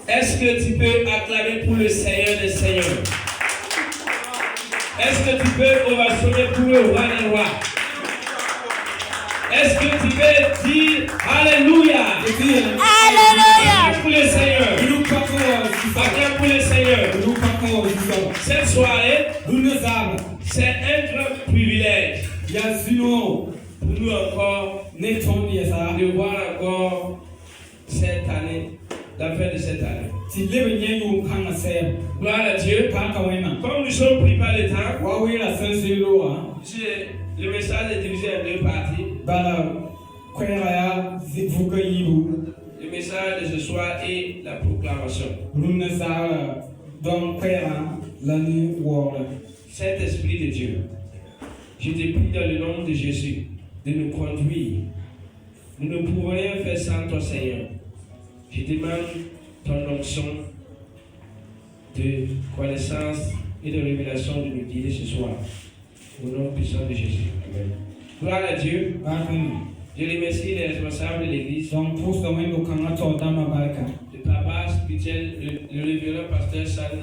Est-ce que tu peux acclamer pour le Seigneur des Seigneurs? Est-ce que tu peux ovationner pour le roi des rois? Est-ce que tu peux dire Alléluia? Alléluia pour le Seigneur. Acclame pour le Seigneur. Cette soirée, c'est un grand privilège pour nous encore de voir encore cette année, la fin de cette année. Gloire à Dieu. Comme nous sommes pris par le temps, le message est divisé en deux parties. Le message de ce soir est la proclamation. Saint-Esprit de Dieu, je te prie dans le nom de Jésus de nous conduire. Nous ne pouvons rien faire sans toi, Seigneur. Je demande ton onction de connaissance et de révélation de nous guider ce soir. Au nom puissant de Jésus. Amen. Gloire à Dieu. Je remercie les responsables de l'église. Le papa spirituel, le révérend pasteur Salim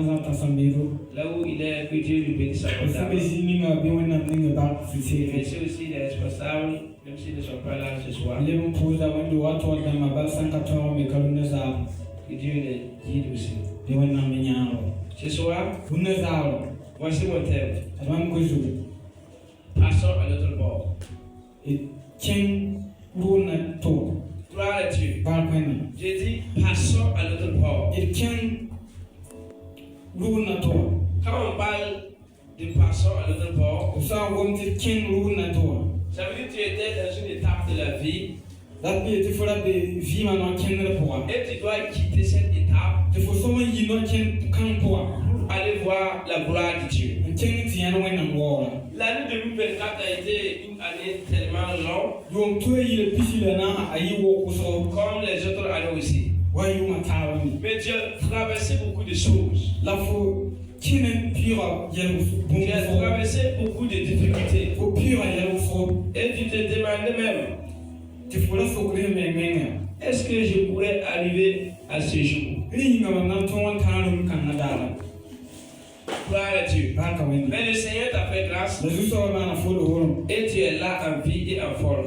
Natasambedo. Là où il est, que Dieu lui bénisse abondamment. Je remercie aussi les responsables, même s'ils ne sont pas là ce soir. Que Dieu les guide aussi. Ce soir, voici mon thème. Passons à l'autre bord. Gloire à Dieu. J'ai dit, passons à l'autre bord. Quand on parle de passons à l'autre bord, ça veut dire que tu étais dans une étape de la vie. Et tu dois quitter cette étape pour aller voir la gloire de Dieu. L'année 2024 a été une année tellement longue comme les autres années aussi. Mais Dieu a traversé beaucoup de choses. Tu as traversé beaucoup de difficultés. Et tu te demandais même, est-ce que je pourrais arriver à ce jour? Gloire à Dieu. Mais le Seigneur t'a fait grâce. Et tu es là en vie et en forme.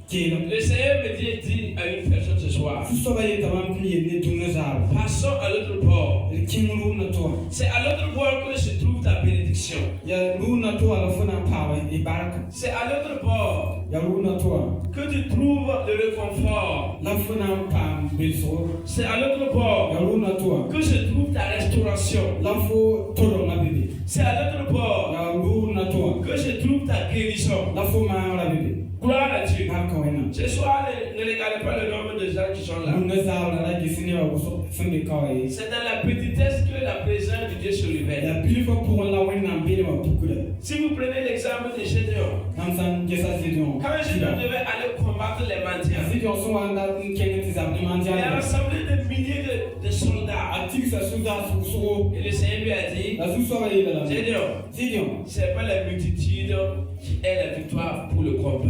Le Seigneur me dit à une personne ce soir, passons à l'autre bord. C'est à l'autre bord que se trouve ta bénédiction. C'est à l'autre bord que tu trouves le réconfort. C'est à l'autre bord que se trouve ta restauration. C'est à l'autre bord que se trouve ta guérison. Gloire à Dieu. Ce soir, ne regardez pas le nombre de gens qui sont là. C'est dans la petitesse que la présence de Dieu se révèle. Si vous prenez l'exemple de Gédéon, quand Gédéon devait aller combattre les mendiants, il a rassemblé des milliers de soldats. Et le Seigneur lui a dit, Gédéon, ce n'est pas la multitude qui est la victoire pour le combat.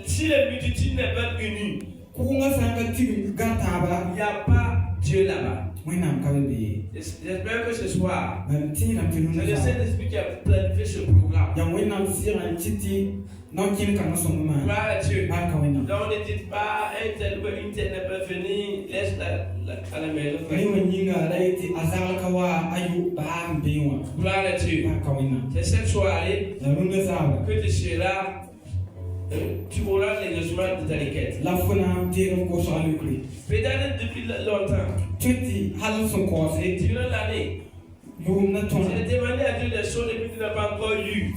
Si les multitudes n'est pas unie, il n'y a pas Dieu là-bas. J'espère que ce soir, c'est le Saint-Esprit qui a planifié ce programme. Gloire à Dieu. Donc ne dites pas, un tel ou une telle n'est pas venu, laisse à la maison. Gloire à Dieu. C'est cette soirée que tu seras, tu auras l'exaucement de ta requête. Peut-être depuis longtemps, durant l'année, tu as demandé à Dieu des choses et puis tu n'as pas encore eu.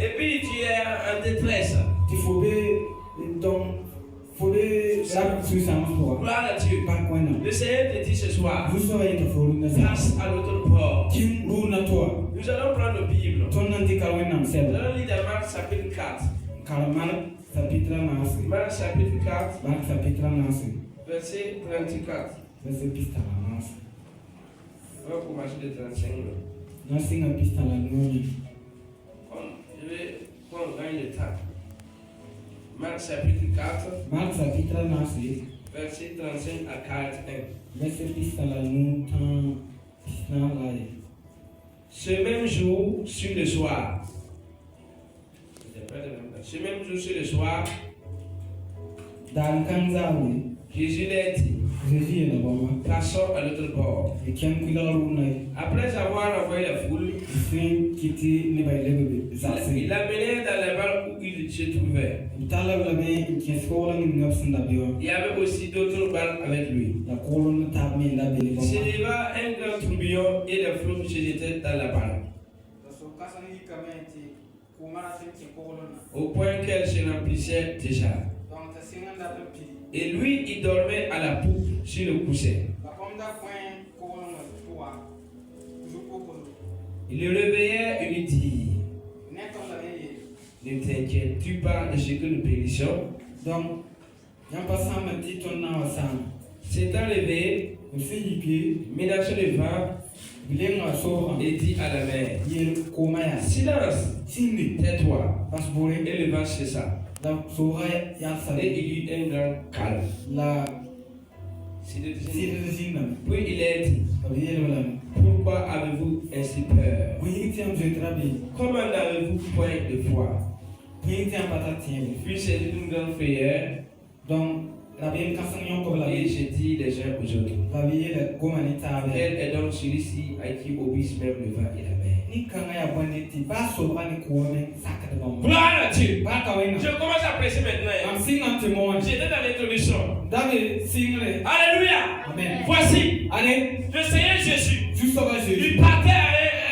Et puis tu es en détresse. Gloire à Dieu. Le Seigneur te dit ce soir, passe à l'autre bord. Nous allons prendre la Bible. Nous allons lire dans Marc chapitre 4. Marc chapitre 4, verset 34. On va commencer de 35. Je on gagne le temps. Marc chapitre 4, Marc chapitre 9, verset 35 à 41. verset 35. Ce même jour, sur le soir, Dan Kanzawi, Jésus l'a dit, Jésus est là-bas. passons à l'autre bord. Et qui aime qu'il a roulé, Après avoir envoyé la foule, il quitte les bails il l'a mené dans la barque où il se trouvait. Il Il y avait aussi d'autres barques avec lui. S'éleva un grand tourbillon et les flots se jetaient dans la barque, au point qu'elle se remplissait déjà. Et lui, il dormait à la poupe sur le coussin. Il le réveillait et lui dit, ne t'inquiètes-tu pas de ce que nous périssons? Donc, s'étant réveillé, menaçant le vent, et dit à la mer, silence, tais-toi. Et le vent cessa. Et il y eut un grand calme. Puis il a dit, pourquoi avez-vous ainsi peur? Comment n'avez-vous point de foi? Puis c'est une grande frayeur. Et je dis les uns aux autres, quel est donc celui-ci à qui obéissent même le vent et la mer? Gloire à Dieu. Je commence à prêcher maintenant. J'étais dans l'introduction. Alléluia. Amen. Voici le Seigneur Jésus. Il partait à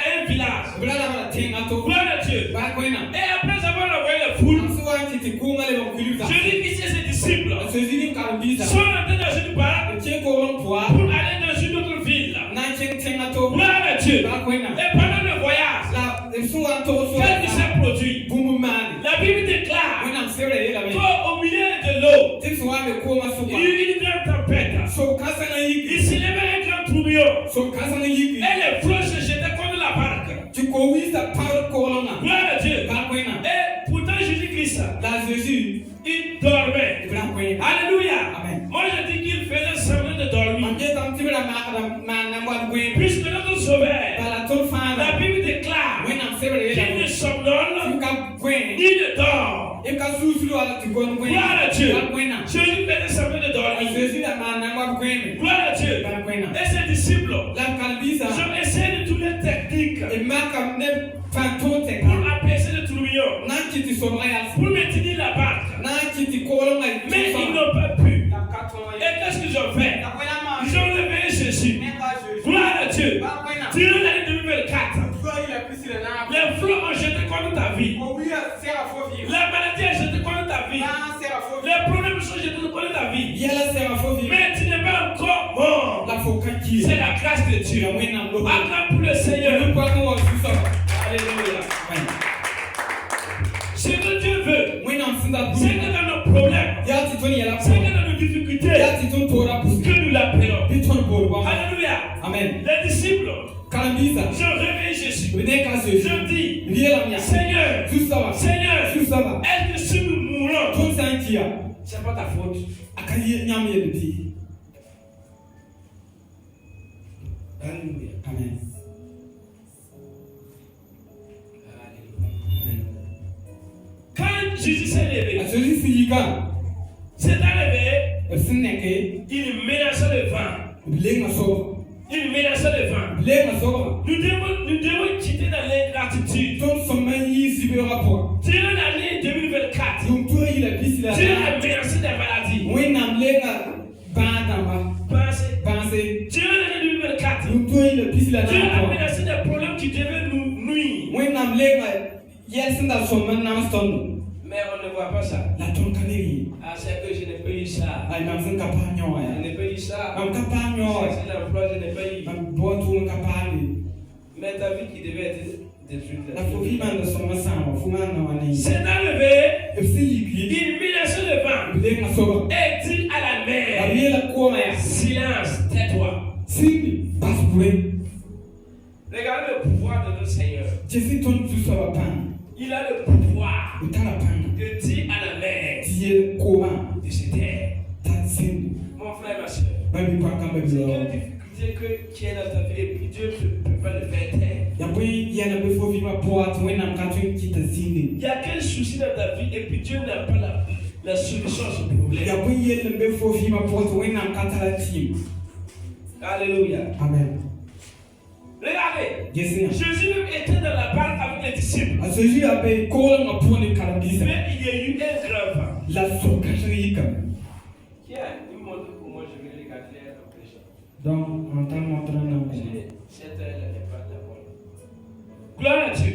un village. Gloire à Dieu. Et après avoir envoyé la foule, Jésus dit à ses disciples sont entrés dans une barque pour aller dans une autre ville. Gloire à Dieu. Et pendant le voyage, qu'est-ce qui s'est produit? La Bible déclare qu'au milieu de l'eau, il y eut une grande tempête. Il s'est levé un grand tourbillon. Et les flots se jetaient contre la barque. Gloire à Dieu. Et pourtant Jésus-Christ, il dormait. Alléluia. Amen. Moi je dis qu'il faisait semblant de dormir. Puisque notre Sauveur, la Bible déclare qu'il ne somnole ni ne dort. Gloire à Dieu. Jésus faisait semblant de dormir. Gloire à Dieu. Et ses disciples ont essayé de toutes les techniques pour apaiser le tourbillon, pour maintenir la barque. Mais ils n'ont pas pu. Et qu'est-ce qu'ils ont fait? Ils ont réveillé Jésus. Gloire à Dieu. Durant l'année 2024, les flots ont jeté contre ta vie. La maladie a jeté contre ta vie. Les problèmes sont jetés contre ta vie. Mais tu n'es pas encore mort. C'est la grâce de Dieu. Acclame pour le Seigneur. Alléluia. Ce que Dieu veut, c'est que dans nos problèmes, c'est que dans nos difficultés, que nous l'appelons. Alléluia. Amen. Les disciples, je réveille Jésus. Je dis, Seigneur, Seigneur, est-ce que si nous mourons, c'est pas ta faute. Alléluia. Amen. Quand Jésus s'est levé, s'est levé, il menaçait le vent. Il menaçait le vent. Nous devons quitter dans l'ingratitude. Durant l'année 2024, Dieu a menacé des maladies. Pensez. Durant l'année 2024, Dieu a menacé des problèmes qui devaient nous nuire. Mais on ne voit pas ça. Ah, c'est que je n'ai pas eu ça. Je n'ai pas eu ça. C'est l'emploi, je n'ai pas eu. Mais ta vie qui devait être détruite. C'est enlevé. Il menaçait le vent. Et dit à la mer, silence, tais-toi. Regardez le pouvoir de notre Seigneur. Il a le pouvoir de dire à la mer de se taire. Mon frère et ma soeur, c'est quelle difficulté qui est dans ta vie et puis Dieu peut pas le faire taire. Il y a quel souci dans ta vie et puis Dieu n'a pas la solution à ce problème. Alléluia. Amen. Regardez, Jésus Jésus était dans la barque avec les disciples. Mais il y a eu un grand vent. Qui a dit, montre pour moi, je vais regarder la prêche. Donc, en tant que Cette heure, elle n'est pas d'abord. Gloire à Dieu.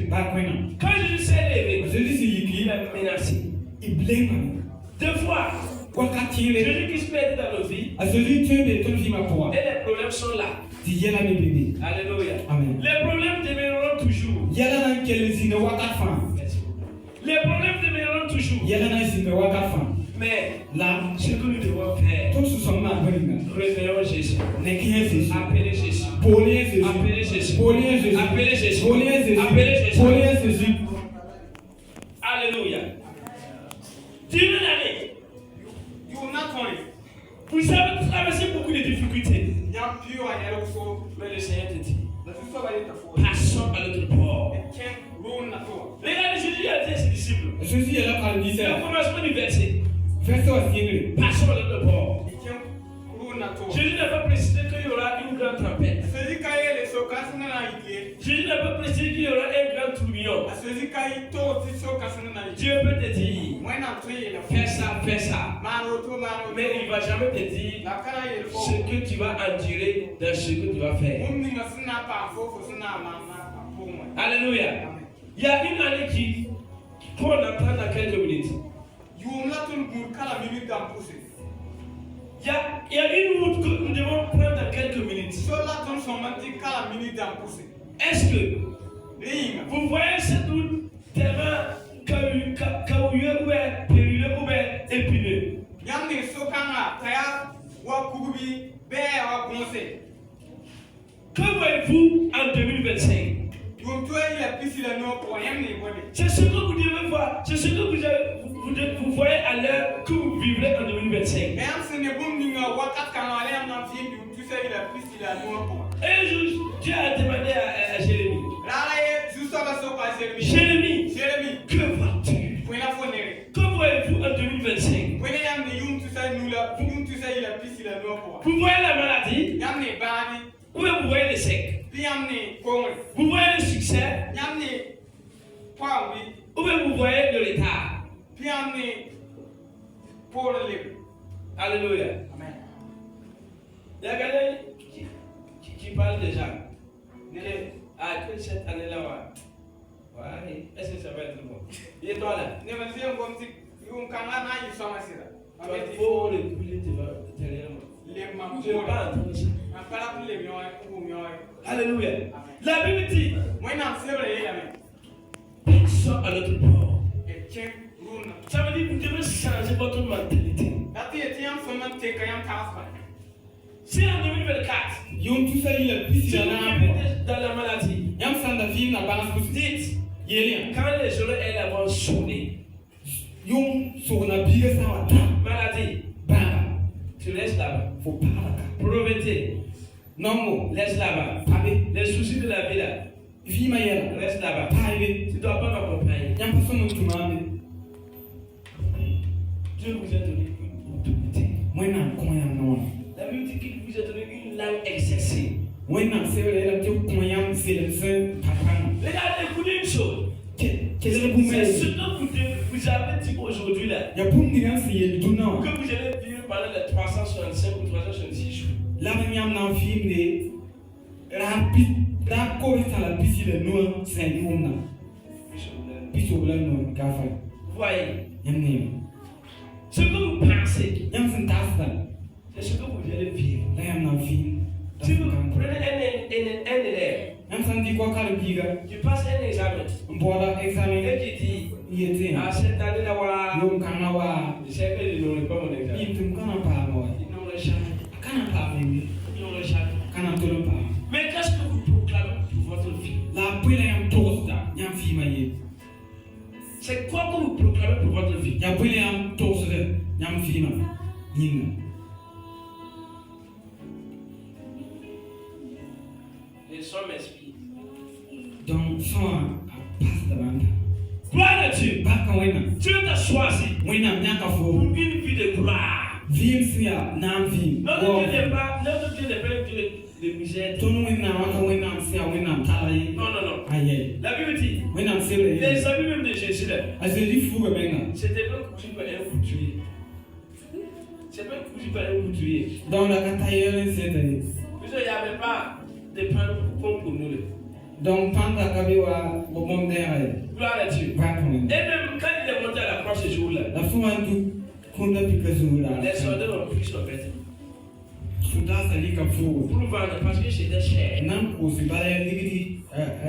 Quand Jésus s'est levé, il a menacé. Deux fois, Jésus qui se perd dans nos vies, et les problèmes sont là. Alléluia. Amen. Les problèmes demeureront toujours. Les problèmes demeureront toujours. Mais là, ce que nous devons faire, réveillons Jésus. Appelez Jésus. Appelez Jésus. Appelez Jésus. Appelez Jésus. Alléluia. Dieu l'année. Vous avez traversé beaucoup de difficultés. Mais le Seigneur te dit, passons à l'autre bord. Regardez, Jésus a dit à ses disciples, le commencement du verset, passons à l'autre bord. Jésus n'a pas précisé qu'il y aura une grande tempête. Jésus n'a pas précisé qu'il y aura un grand tourbillon. Dieu peut te dire, fais ça, fais ça. Mais il ne va jamais te dire ce que tu vas endurer dans ce que tu vas faire. Alléluia. Il y a une année qu'on entend dans quelques minutes. Il y a une route que nous devons prendre dans quelques minutes. Est-ce que vous voyez cette route tellement cailloueux ou périlleux ou épineux? Que voyez-vous en 2025? C'est ce que vous devez voir. C'est ce que vous voyez à l'heure que vous vivrez en 2025. Et Dieu a demandé à Jérémie. Jérémie, que vois-tu? Que voyez-vous en 2025? Vous voyez la maladie? Où vous voyez l'échec? Vous voyez le succès? Où vous voyez le retard? Alléluia. Amen. Il y a quelqu'un qui parle déjà. Que cette année-là, ouais. Est-ce que ça va être bon? Et toi là? Il faut le couler derrière moi. Je ne vais pas entendre ça. Alléluia. La Bible dit, passons à l'autre bord. Ça veut dire que vous devez changer votre mentalité. Si en 2024, si vous vivez dans la maladie, dites, quand les oreilles vont sonner, maladie, tu laisses là-bas. Pauvreté, laisse là-bas. Les soucis de la vie là, reste là-bas. Tu ne dois pas m'accompagner. Dieu vous a donné une autorité. La Bible dit qu'il vous a donné une langue exercée. Regardez, écoutez une chose. C'est ce que vous avez dit aujourd'hui là. Que vous allez vivre pendant les 365 ou 366 jours. Voyez. Ce que vous pensez, c'est ce que vous allez vivre. Si vous prenez un élève qui passe un examen et qui dit cette année-là, je sais qu'ils n'auront pas mon examen. Ils n'auront jamais. Mais qu'est-ce que vous proclamez pour votre vie? C'est quoi que vous proclamez pour votre vie? Ya bule am tosre nyam fima. Yinga. Les sons m'inspirent. Donc son passe de banda. Gloire à Dieu. Baka wena. Dieu t'a choisi Wena nyaka pour fo. une vie de gloire. Vim sia nam vim. Notre Dieu n'est pas un Dieu de misère. Ton wena waka wena sia wena talai. Non, non, non. Aye. La Bible dit, Wena sele. les amis même de Jésus, là, Azeli fu benga. c'était pas cousu par un couturier. C'est pas cousu par un couturier. Donc la katayele c'était. Il n'y avait pas de pain pour nous. Donc panda kabiwa bobom dere. Gloire à Dieu. Baka Et wena. même quand il est monté à la croix ce jour-là, La fu andu kunda pikazula. les soldats ont pris son vêtement Suda sali ka fu. pour le vendre parce que c'était cher. Nam ko si bale ligidi.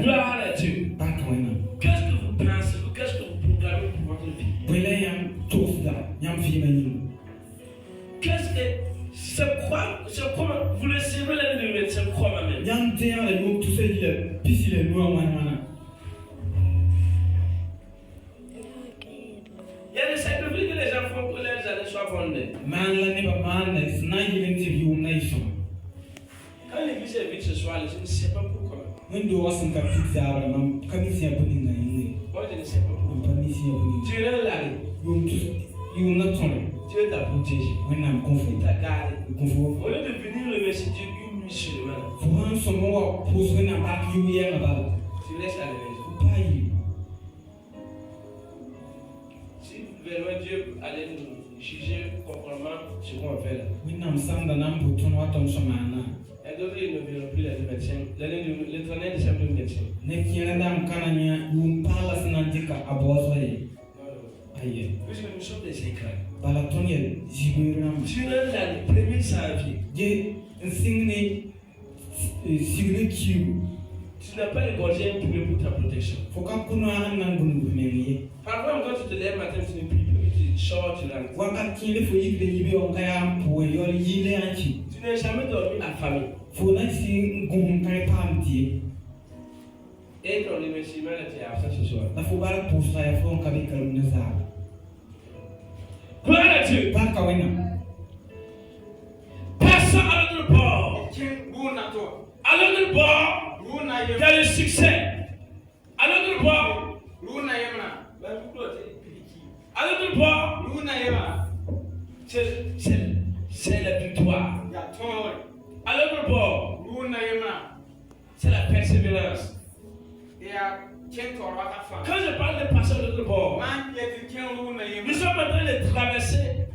Gloire à Dieu. Baka wena. Qu'est-ce que vous pensez, qu'est-ce que vous proclamez pour votre vie? Bule yam tosda nyam fima yin. Qu'est-ce que c'est quoi, vous le savez l'année de c'est quoi même? Yam tia le no tu se le pisi le no wana. Il y a des sacrifices que les gens font pour les années soient fondées. Man la ne ba man na snaji interview nation. Quand l'église est vide ce soir, je ne sais pas pourquoi. Ndo wasun ka pizza ba mam kamisi ya buni na yin. Moi je ne sais pas pourquoi. Kamisi ya buni. Dieu est là. Yum tu yum na ton. Dieu t'a protégé. Wena Il confort. t'a gardé. Confort. Au lieu de venir remercier Dieu une nuit seulement, Fuhan somo wa poso na ba yu ya ba. tu restes à la maison. Pai. Si vraiment Dieu allait nous juger conformément ce qu'on fait là, Wena msanda na mbuton wa ton somana. et d'autres ils ne verront plus l'année 25, le 31 décembre 2025. Ne kiera dam kananya yum pala sanantika aboso ye. Aye. Puisque nous sommes des écrans. Bala tonye jibiram. Dieu est là, le premier janvier. Je signe signe kiu. Tu n'as pas égorgé un poulet pour ta protection. Foka kuno aran nan bunu meniye. Parfois, quand tu te lèves matin, tu ne pries plus, tu sors, tu rentres. Waka kile fo yibe yibe on kaya po yo yile anchi. Tu n'as jamais dormi affamé. Fo na si ngum kay pamti. Et ton remerciement était absent ce soir. Na fo bara posta ya fo on kabe kalum na za. Gloire à Dieu. Baka wena. Passons à l'autre bord. King buna to. À l'autre bord, Runa il y a le succès. À l'autre bord, Runa yema. à l'autre bord, Runa yema. c'est la victoire. Ya ton. À l'autre bord, Runa yema. c'est la persévérance. Ya ken to waka fa. Quand je parle de passer à l'autre bord, Man ye ken runa yema. nous sommes en train de traverser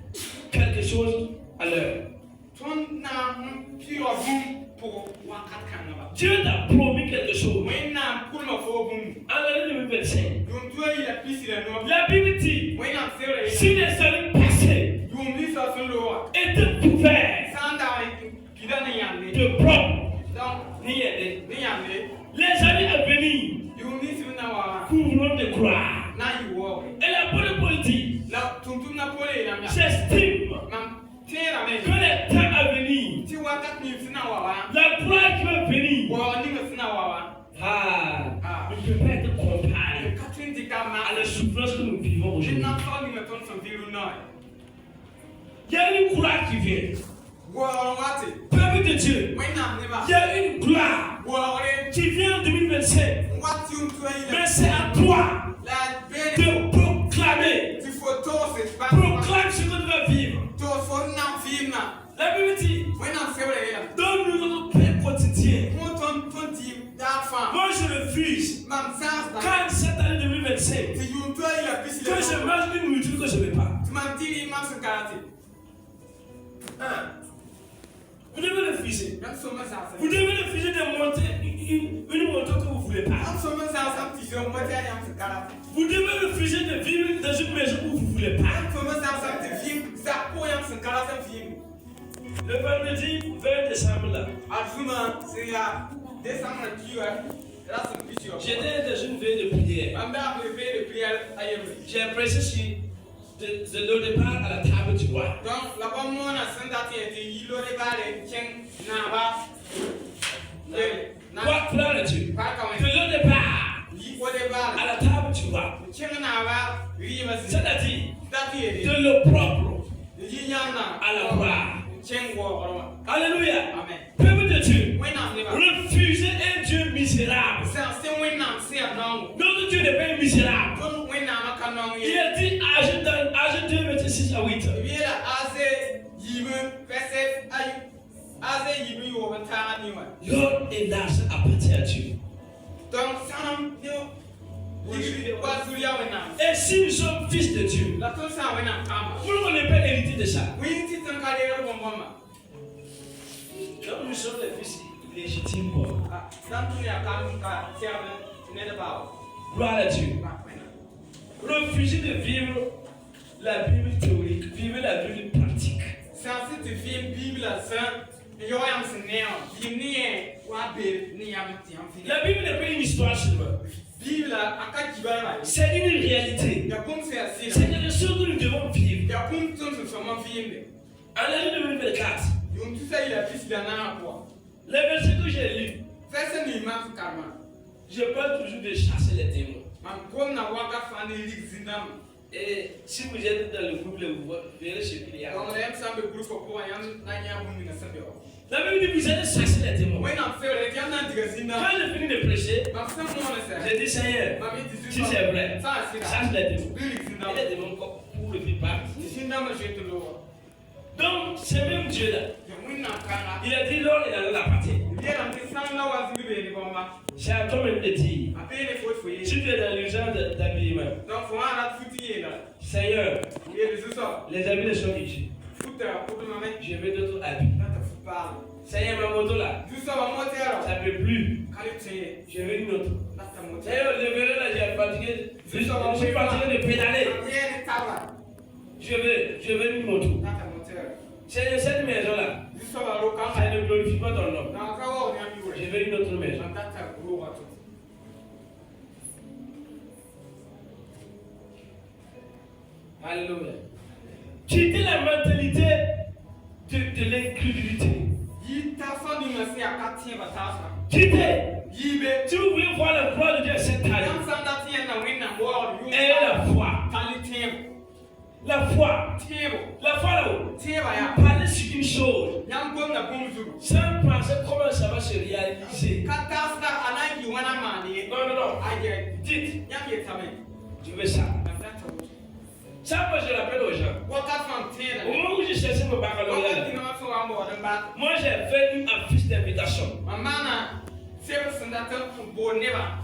quelque chose à l'heure. Ton na piro bum pour waka kanaba. Dieu t'a promis quelque chose. Wena kulma fo bum. En l'année 2025, Yum toi il a pisi le no. la Bible dit, Wena sere. si les années passées Yum li sa so lo. étaient couverts Sanda kidana yande. de propre, Donc ni aidés, ni yande. les années à venir Yum li suna wa. couvriront de gloire. Na you walk. Et la bonne politique La tuntum na pole na mia. s'estime Mam tera me. que les temps à venir, Ti waka ni suna wa. la gloire qui va venir, Wa ni suna wa. ne peut pas être comparée Katrin dikama. à la souffrance que nous vivons Je aujourd'hui. n'en parle ni meton son viru no. Il y a une gloire qui vient. Wa wate. Peuple de Dieu, Wena ne ba. il y a une gloire Wa ore. qui vient en 2025. What you toi il. Mais c'est à toi La belle. de proclamer. Tu photo c'est pas. Proclame ce que tu vas vivre. To so na film na. La Bible dit, Wena sere ya. donne-nous notre pain quotidien. Mon ton ti da fa. Moi, je refuse, Mam sans da. quand cette année 2025, Ti you toi il a pisi que je le. mange une nourriture que je ne veux pas. Tu m'as dit il m'a se karate. Vous devez refuser. Même so ma sa. Vous devez refuser de monter une moto que vous ne voulez pas. Am so ma sa ti jo mo ta ya se karate. Vous devez refuser de vivre dans une maison où vous ne voulez pas. Am so ma sa ti film za ko ya se karate film. Le vendredi 20 décembre, là, Azuma c'est ya décembre qui là c'est picture. j'étais dans une veille de prière. Amba levé de prière ayem. J'ai prêché sur le départ à la table du roi. Donc là-bas moi na sanda ti ete yilo de bare chen na ba. Quoi, gloire à Dieu. Pas quand De même. le départ Yi ko de bare. à la table du roi. Chen na C'est-à-dire de le propre à la gloire. Alléluia. Peuple de Dieu, refusez un Dieu misérable. Notre Dieu n'est pas misérable. Il a dit Âge 2, verset 6 à 8. L'or et l'argent appartient à Dieu. Et si nous sommes fils de Dieu, pourquoi on n'est pas héritier de ça? Comme nous sommes les fils légitimes, gloire à Dieu. Refusez de vivre la Bible théorique, vivez la Bible pratique. La Bible n'est pas une histoire seulement. C'est une réalité. C'est quelque chose que nous devons vivre. En l'année 2024, les versets que j'ai lus, je parle toujours de chasser les démons. Et si vous êtes dans le groupe, vous verrez ce qu'il y a. La Bible dit vous allez chasser les démons. Quand je finis de prêcher, j'ai dit Seigneur, si c'est vrai, chasse les démons. Et les démons pour le faire partie. Donc, c'est même Dieu là. Il a dit l'or et la loi appartiennent. C'est à toi-même de dire. Si tu es dans l'urgence d'habillement, Seigneur, les habits sont ici. Je veux d'autres habits. Seigneur, ma moto là, ça ne peut plus. Je veux une autre. Seigneur, je verrai là, j'ai fatigué. Je suis fatigué de pédaler. Je veux une moto. Seigneur, cette maison là, ça ne glorifie pas ton nom. Je veux une autre maison. Alléluia. Quittez la mentalité de l'incrédulité. Quittez. Si vous voulez voir la gloire de Dieu cette année, ayez la foi. La foi. La foi là-haut. Parlez sur une chose. Sans penser comment ça va se réaliser. Non. Dites. Tu veux ça. Ça, moi, je rappelle aux gens. Au moment où j'ai cherché mon baccalauréat, moi, j'ai fait une affiche d'invitation.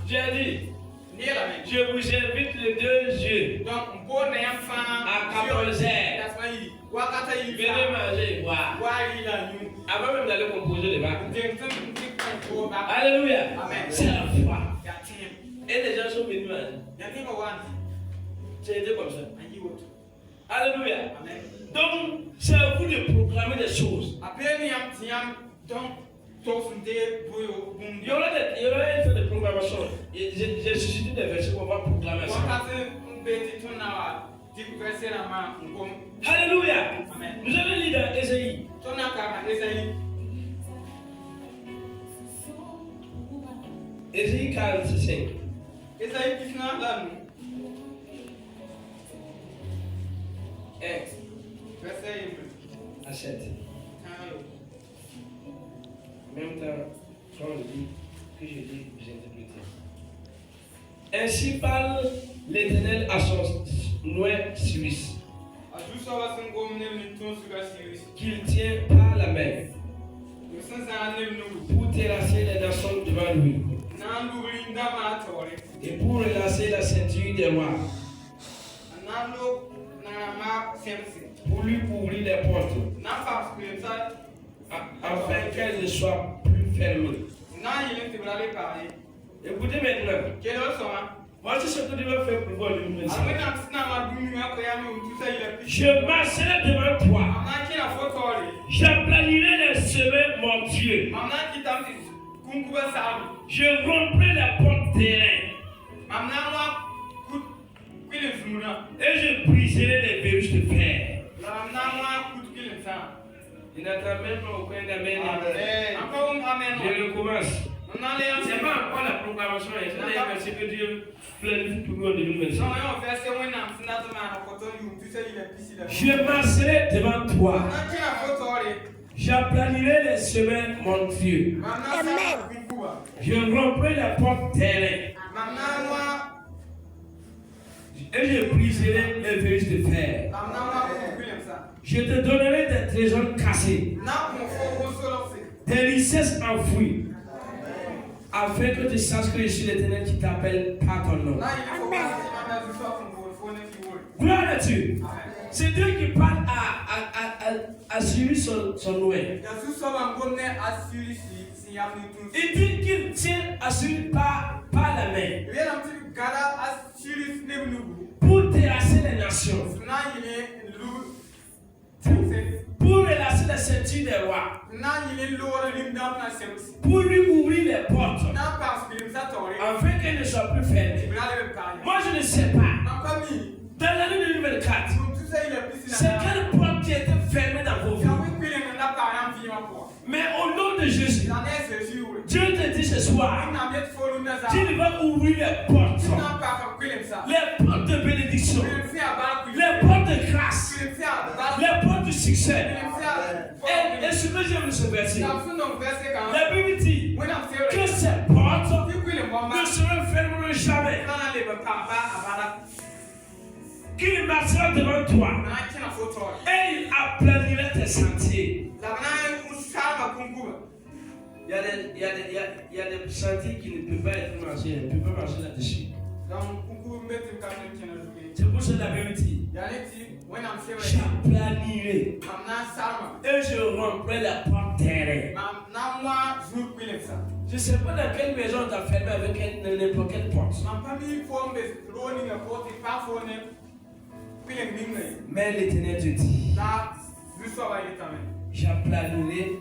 J'ai dit, je vous invite le 2 juillet à 14h. Venez manger et boire. Avant même d'aller composer les bacs. Alléluia. C'est la foi. Et les gens sont venus manger. C'est été comme ça. Alléluia. Donc, c'est à vous de proclamer des choses. Il y aura un temps de proclamation. J'ai suscité des versets qu'on va proclamer ça. Alléluia. Nous allons lire dans Ésaïe. Ésaïe 45. À 7. En même temps, quand on dit que je dis, vous interprétez. Ainsi parle l'Éternel à son noué Cyrus, qu'il tient par la main pour terrasser les nations devant lui et pour relasser la ceinture des rois, pour lui ouvrir les portes afin qu'elles ne soient plus fermées. Écoutez maintenant. Voici ce que Dieu va faire pour vous. Je marcherai devant toi. J'aplanirai les chemins, mon Dieu. Je romprai la porte terrain. Et je briserai les verrous de fer. Il n'attend même pas aucun amen. Je recommence. C'est pas encore la proclamation, c'est que Dieu planifie pour nous en 2025. Je marcherai devant toi. J'aplanirai les chemins montueux. Amen. Je romprai les portes terrestres. Et je briserai les verrous de fer. Je te donnerai des trésors cassés, des richesses enfouies, afin que tu saches que je suis l'Éternel qui t'appelle par ton nom. Gloire à Dieu. C'est Dieu qui parle à Cyrus son noué. Il dit qu'il tient à Cyrus par la main pour terrasser les nations, pour relasser la ceinture des rois, pour lui ouvrir les portes, afin qu'elles ne soient plus fermées. Moi je ne sais pas, dans l'année 2024, c'est quelle porte qui était fermée dans vos vies. Mais au nom de Jésus, Dieu te dit ce soir qu'il va ouvrir les portes de bénédiction, les portes de grâce, les portes de succès. Et ce que j'aime de ce verset, la Bible dit que ces portes ne se refermeront jamais. Qu'il marchera devant toi et il aplanira tes sentiers. Il y a des sentiers qui ne peuvent pas être marchés, on ne peut pas marcher là-dessus. C'est pour ça que la Bible dit j'aplanirai et je romprai la porte terrestre. Je ne sais pas dans quelle maison tu as fermé avec n'importe quelle porte. Mais l'Éternel te dit j'aplanirai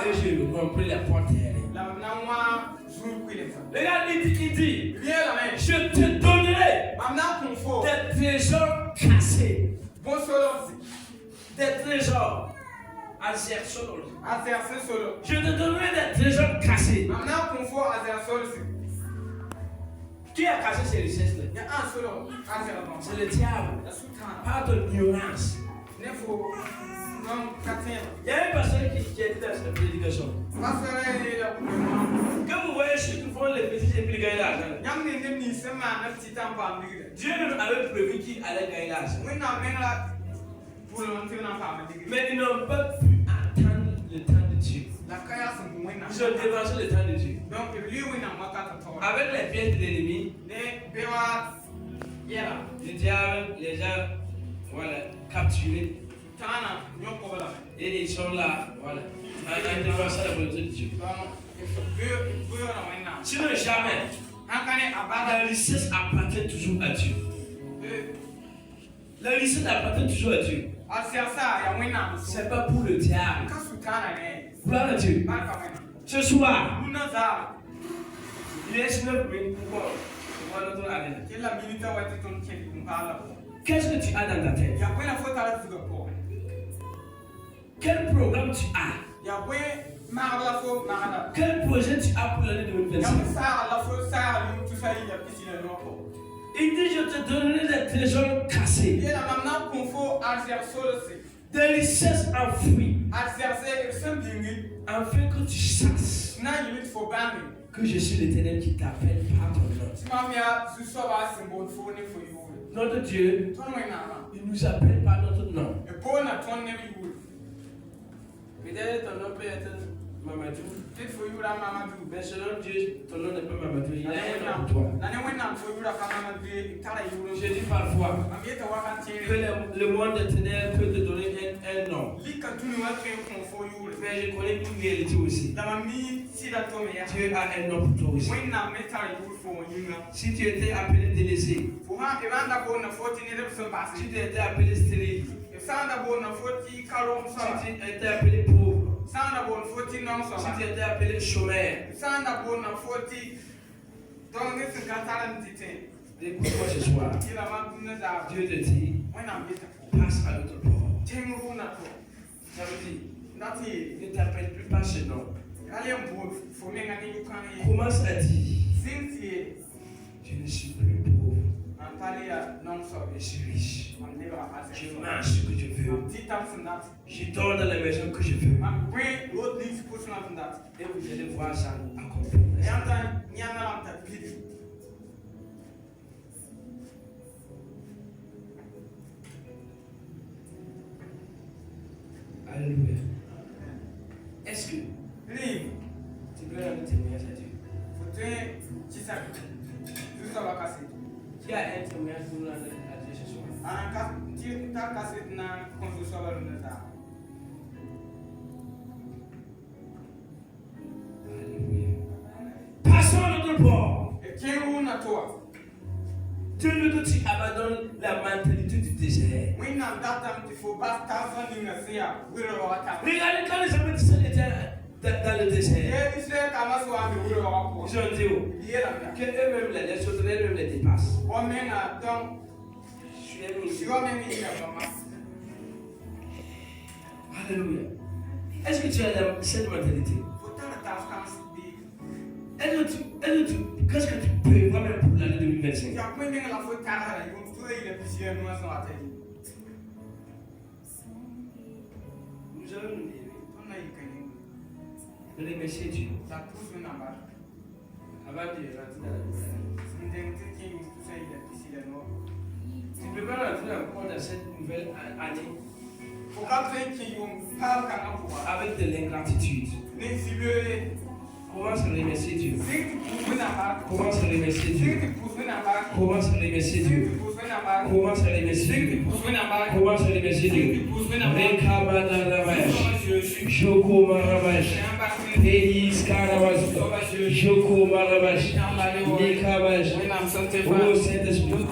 et je romprai la porte terrestre. Regarde, il dit je te donnerai des trésors cassés, des trésors je te donnerai des trésors cassés. Qui a cassé ces richesses-là? C'est le diable, par ton ignorance. Il y a une personne qui était dans cette prédication. Quand vous voyez ceux qui font les petits et puis gagner l'argent, Dieu nous avait prévu qu'il allait gagner l'argent. Mais ils n'ont pas pu attendre le temps de Dieu. Ils ont dévancé le temps de Dieu. Avec les pièces de l'ennemi, le diable les a capturés. Et ils sont là, voilà, en dévansant la volonté de Dieu. Sinon, jamais, la richesse appartient toujours à Dieu. La richesse appartient toujours à Dieu. C'est pas pour le diable. Gloire à Dieu. Ce soir, il est 9 minutes pour voir notre avenir. Qu'est-ce que tu as dans ta tête? Quel programme tu as? Quel projet tu as pour l'année 2025? Il dit je te donnerai des trésors cassés, des richesses enfouies, afin que tu saches que je suis l'Éternel qui t'appelle par ton nom. Notre Dieu, il nous appelle par notre nom. Peut-être ton nom peut être Mamadou. Mais selon Dieu, ton nom n'est pas Mamadou. Il y a un nom pour toi. Je dis parfois que le monde éternel peut te donner un nom. Mais je connais une réalité aussi. Dieu a un nom pour toi aussi. Si tu étais appelé délaissé, si tu étais appelé stérile, si tu étais appelé pauvre, si tu étais appelé chômeur, écoute-moi ce soir. Dieu te dit, passe à l'autre bord. Ça veut dire, ne t'appelle plus par ce nom. Commence à dire, je ne suis plus pauvre. Je suis riche. Je mange ce que je veux. Je dors dans la maison que je veux. Et vous allez voir ça accomplir. Alléluia. Est-ce que tu peux rendre témoignage à Dieu? Qui a un témoignage pour nous à Dieu ce soir? Alléluia. Passons à notre bord. Dieu veut que tu abandonnes la mentalité du désert. Regardez quand les hommes étaient dans le désert. Ils ont dit que eux-mêmes les autres eux-mêmes les dépassent. Alléluia. Est-ce que tu as cette mentalité? Qu'est-ce que tu peux vraiment pour l'année 2025? Nous allons nous lever. Remercier Dieu. Avant de rentrer dans la nouvelle. Tu ne peux pas rentrer encore dans cette nouvelle année avec de l'ingratitude. Commence à remercier Dieu. Commence à remercier Dieu. Commence à remercier Dieu. Commence à remercier Dieu. Commence à remercier Dieu. Rekabana Rabash. Joko Marabash. Pays Karabash. Joko Marabash. Nekabash. Oh Saint-Esprit.